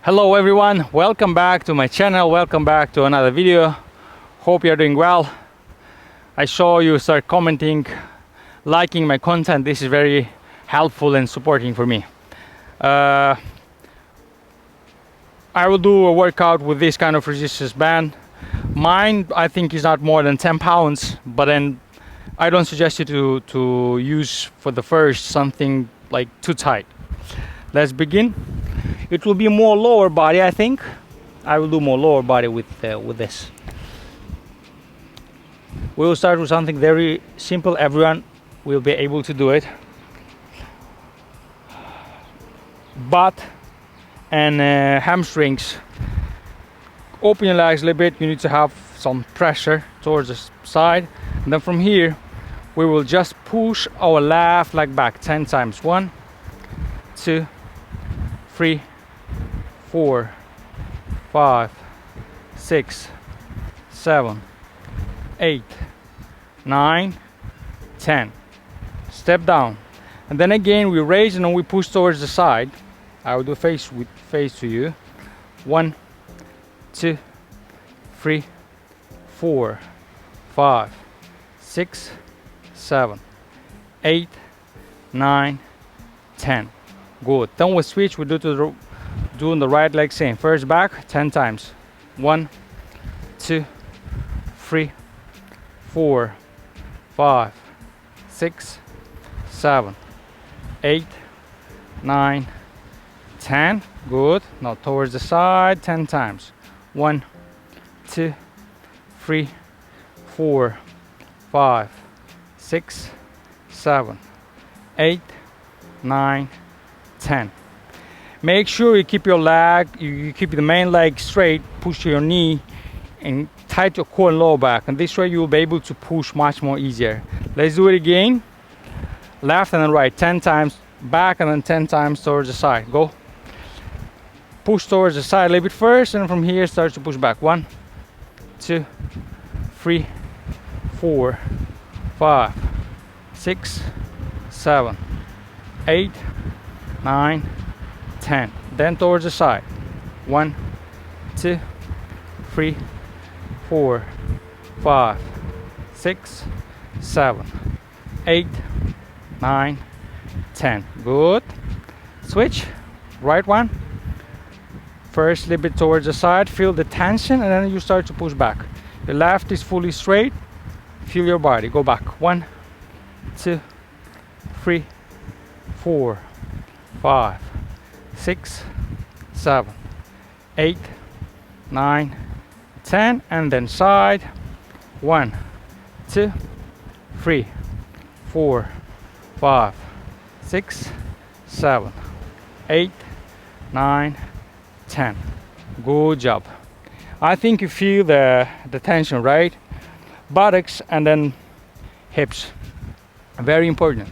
Hello everyone, welcome back to my channel, welcome back to another video. Hope you're doing well. I saw you start commenting, liking my content. This is very helpful and supporting for me. I will do a workout with this kind of resistance band. Mine I think is not more than 10 pounds, but then I don't suggest you to use for the first something like too tight. Let's begin. It will be more lower body, I think. I will do more lower body with this. We will start with something very simple. Everyone will be able to do it. Butt and hamstrings. Open your legs a little bit. You need to have some pressure towards the side. And then from here, we will just push our left leg back 10 times. 1, 2, 3, 4, 5, 6, 7, 8, 9, 10. Step down. And then again we raise and then we push towards the side. I will do face to you. 1, 2, 3, 4, 5, 6, 7, 8, 9, 10. Good. Then we switch. We doing the right leg same. First back 10 times. 1, 2, 3, 4, 5, 6, 7, 8, 9, 10. Good. Now towards the side 10 times. 1, 2, 3, 4, 5, 6, 7, 8, 9, 10. Make sure you keep your leg, you keep the main leg straight, push your knee and tight your core and lower back, and this way you will be able to push much more easier. Let's do it again. Left and then right 10 times, back and then 10 times towards the side. Go. Push towards the side a little bit first, and from here start to push back. 1, 2, 3, 4, 5, 6, 7, 8, 9, 10. Then towards the side. 1, 2, 3, 4, 5, 6, 7, 8, 9, 10. Good. Switch. Right one. First a little bit towards the side. Feel the tension and then you start to push back. Your left is fully straight. Feel your body. Go back. 1, 2, 3, 4, 5, 6, 7, 8, 9, 10, and then side. 1, 2, 3, 4, 5, 6, 7, 8, 9, 10. Good job. I think you feel the tension, right? Buttocks and then hips. Very important.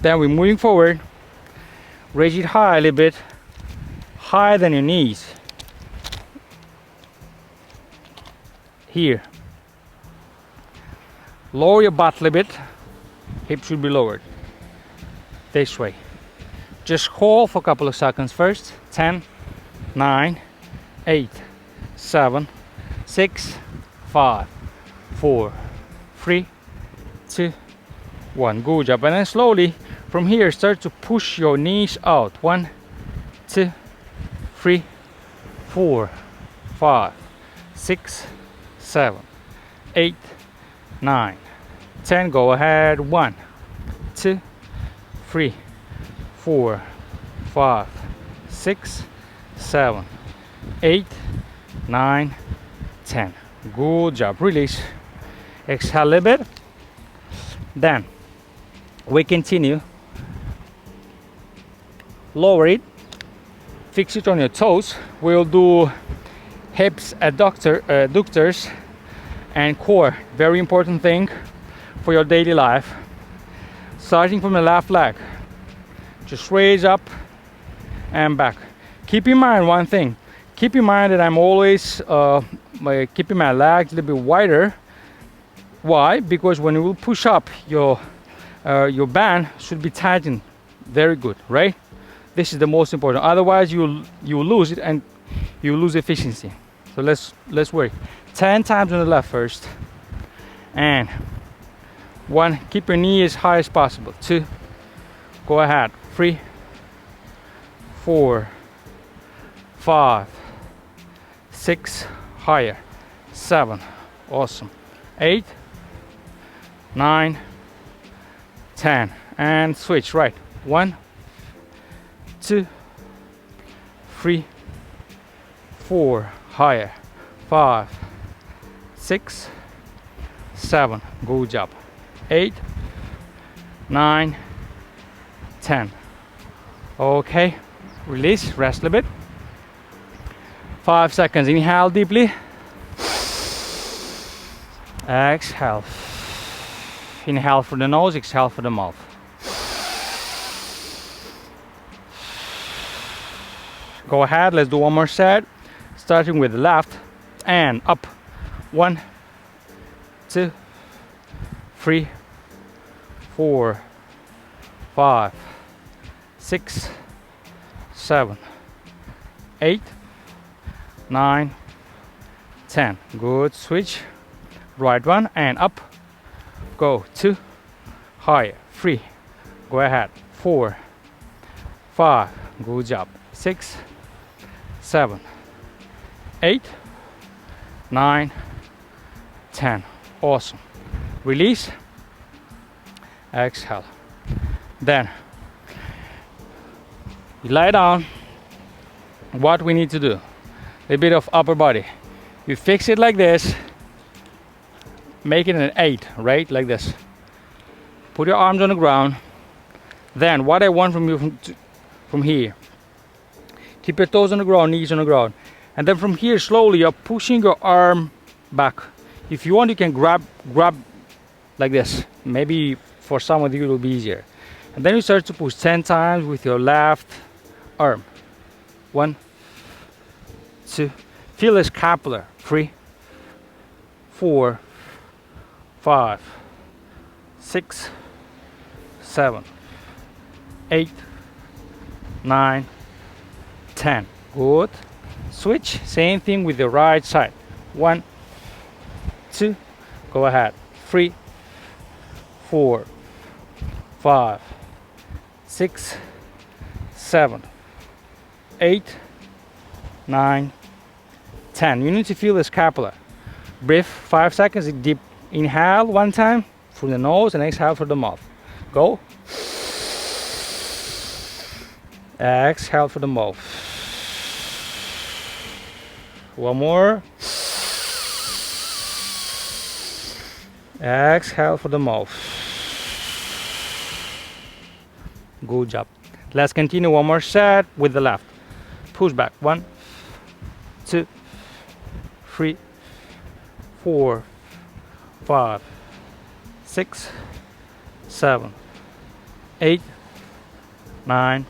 Then we're moving forward. Raise it high a little bit, higher than your knees. Here. Lower your butt a little bit. Hips should be lowered. This way. Just hold for a couple of seconds first. 10, 9, 8, 7, 6, 5, 4, 3, 2, 1. Good job. And then slowly from here start to push your knees out. 1, 2, 3, 4, 5, 6, 7, 8, 9, 10. Go ahead. 1, 2, 3, 4, 5, 6, 7, 8, 9, 10. Good job. Release. Exhale a little bit. Then we continue. Lower it. Fix it on your toes. We'll do hips, adductors, and core. Very important thing for your daily life. Starting from the left leg. Just raise up and back. Keep in mind one thing. Keep in mind that I'm always keeping my legs a little bit wider. Why? Because when you will push up, your band should be tightened very good, right? This is the most important. Otherwise, you will lose it, and you lose efficiency. So let's work 10 times on the left first. And 1, keep your knee as high as possible. 2, go ahead. 3, 4, 5, 6, higher. 7, awesome. 8, 9, 10, and switch. Right. 1, 2, 3, 4, higher. 5, 6, 7, good job. 8, 9, 10. Okay, release, rest a bit. 5 seconds, inhale deeply. Exhale. Inhale for the nose, exhale for the mouth. Go ahead, let's do one more set. Starting with the left and up. 1, 2, 3, 4, 5, 6, 7, 8, 9, 10. Good, switch. Right one and up. Go. 2, higher. 3, go ahead. 4, 5, good job. 6, 7, 8, 9, 10. Awesome. Release. Exhale. Then you lie down. What we need to do, a bit of upper body. You fix it like this, make it an 8, right? Like this. Put your arms on the ground. Then what I want from you from here, keep your toes on the ground, knees on the ground. And then from here, slowly you're pushing your arm back. If you want, you can grab like this. Maybe for some of you it will be easier. And then you start to push 10 times with your left arm. 1, 2, feel the scapular. 3, 4, 5, 6, 7, 8, 9, 10. Good. Switch. Same thing with the right side. 1, 2, go ahead. 3, 4, 5, 6, 7, 8, 9, 10. You need to feel the scapula. Breathe 5 seconds. Deep inhale 1 time through the nose and exhale through the mouth. Go. Exhale through the mouth. One more. Exhale for the mouth. Good job. Let's continue one more set with the left. Push back. 1, 2, 3, 4, 5, 6, 7, 8, 9,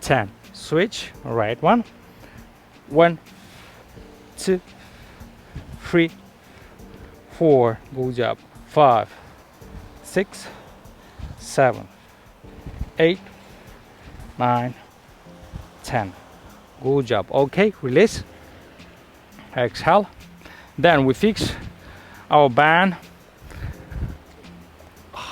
10. Switch. Right one. 1, 2, 3, 4. Good job. 5, 6, 7, 8, 9, 10. Good job. Okay, release. Exhale. Then we fix our band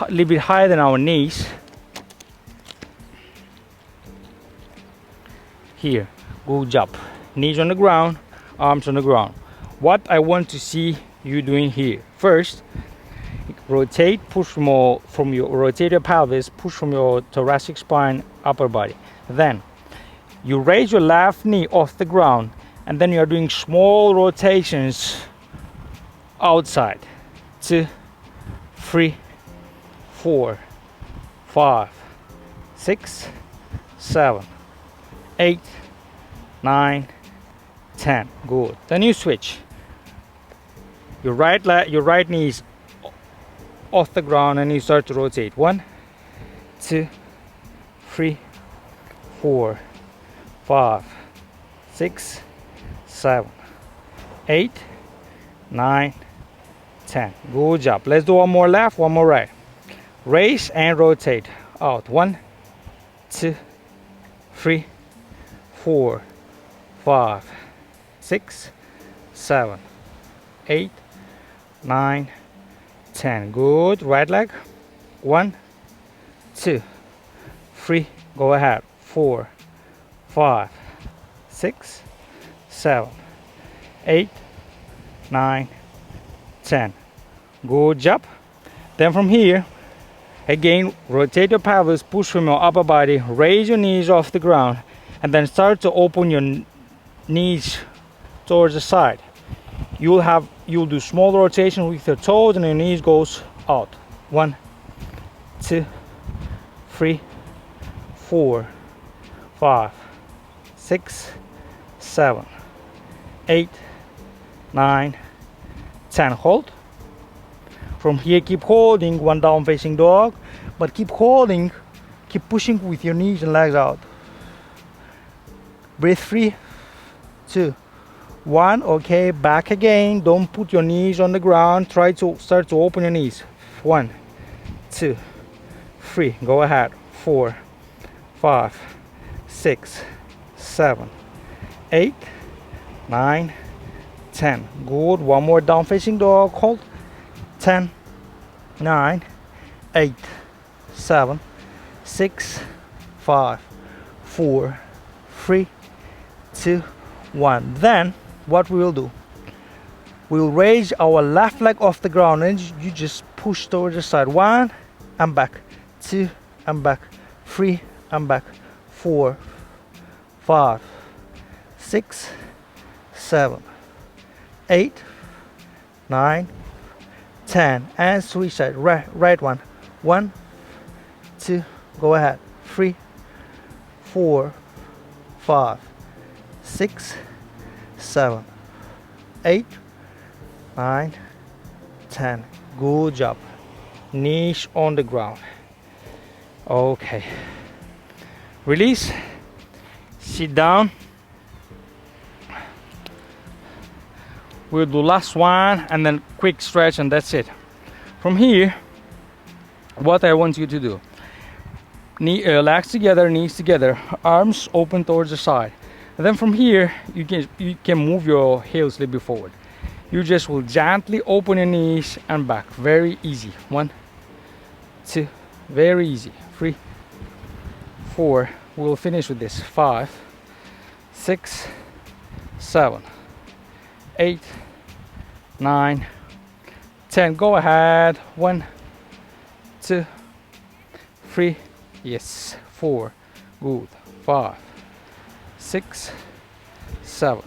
a little bit higher than our knees. Here. Good job. Knees on the ground, arms on the ground. What I want to see you doing here. First, rotate, push more from your rotate your pelvis, push from your thoracic spine, upper body. Then you raise your left knee off the ground, and then you are doing small rotations outside. 2, 3, 4, 5, 6, 7, 8, 9, 10. Good. Then you switch. Your right knee is off the ground and you start to rotate. 1, 2, 3, 4, 5, 6, 7, 8, 9, 10. Good job. Let's do one more left, one more right. Raise and rotate out. 1, 2, 3, 4, 5, 6, 7, 8, 9, 10. Good. Right leg. 1, 2, 3. Go ahead. 4, 5, 6, 7, 8, 9, 10. Good job. Then from here, again, rotate your pelvis, push from your upper body, raise your knees off the ground, and then start to open your knees towards the side. You'll do small rotation with your toes, and your knees goes out. 1, 2, 3, 4, 5, 6, 7, 8, 9, 10. Hold. From here, keep holding, one down facing dog, but keep holding, keep pushing with your knees and legs out. Breathe. 3, 2, 1. Okay, back again. Don't put your knees on the ground. Try to start to open your knees. 1, 2, 3. Go ahead. 4, 5, 6, 7, 8, 9, 10. Good. One more down facing dog. Hold. 10, 9, 8, 7, 6, 5, 4, 3, 2, 1. Then what we will do, we'll raise our left leg off the ground, and you just push towards the side. 1 and back, 2 and back, 3 and back, 4, 5, 6, 7, 8, 9, 10. And switch side. Right one. 1, 2. Go ahead. 3, 4, 5, 6, 7, 8, 9, 10. Good job. Knees on the ground. Okay. Release. Sit down. We'll do last one and then quick stretch, and that's it. From here, what I want you to do, legs together, knees together, arms open towards the side. And then from here, you can move your heels a little bit forward. You just will gently open your knees and back. Very easy. 1, 2, very easy. 3, 4. We'll finish with this. 5, 6, 7, 8, 9, 10. Go ahead. 1, 2, 3. Yes. 4. Good. 5, 6, 7,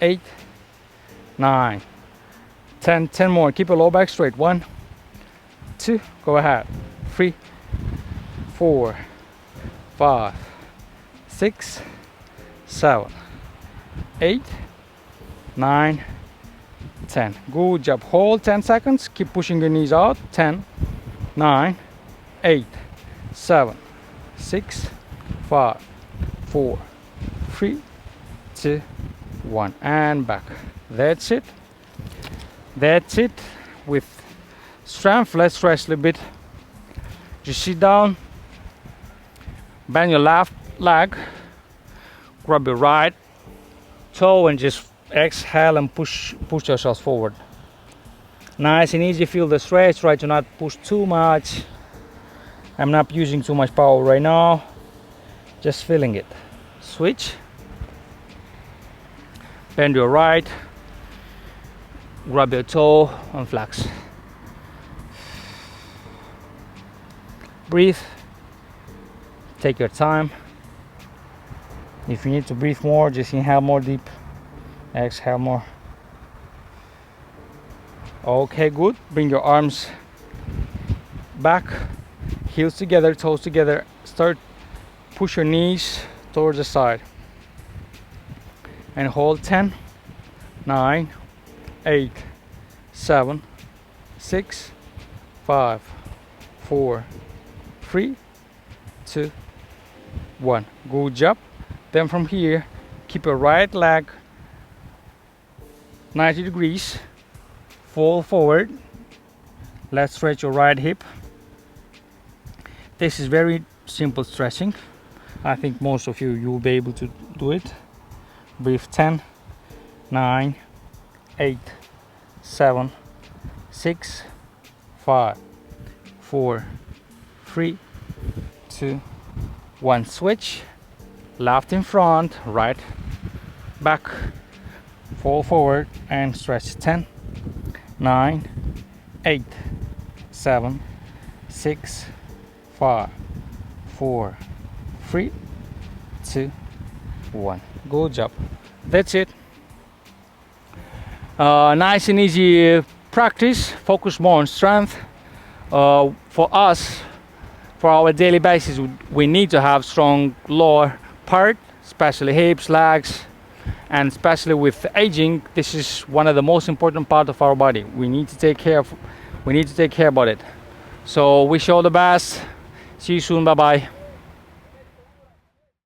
8, 9, 10. 10 more. Keep your low back straight. 1, 2. Go ahead. 3, 4, 5, 6, 7, 8, 9, 10. Good job. Hold 10 seconds. Keep pushing your knees out. 10, 9, 8, 7, 6, 5, 4, 3, 2, 1. And back. That's it. That's it. With strength, let's stretch a little bit. Just sit down. Bend your left leg. Grab your right toe and just exhale and push yourself forward. Nice and easy. Feel the stretch. Try to not push too much. I'm not using too much power right now. Just feeling it. Switch. Bend your right. Grab your toe and flex. Breathe. Take your time. If you need to breathe more, just inhale more deep. Exhale more. Okay, good. Bring your arms back, heels together, toes together. Start, push your knees towards the side. And hold 10, 9, 8, 7, 6, 5, 4, 3, 2, 1. Good job. Then from here, keep your right leg 90 degrees, fall forward. Let's stretch your right hip. This is very simple stretching. I think most of you will be able to do it. Breathe. 10, 9, 8, 7, 6, 5, 4, 3, 2, 1. Switch. Left in front, right back, fall forward and stretch. 10, 9, 8, 7, 6, 5, 4, 3, 2, 1. Good job. That's it. Nice and easy practice. Focus more on strength. For us, for our daily basis, we need to have strong lower part, especially hips, legs, and especially with aging, this is one of the most important part of our body. We need to take care about it. So wish you all the best. See you soon. Bye bye.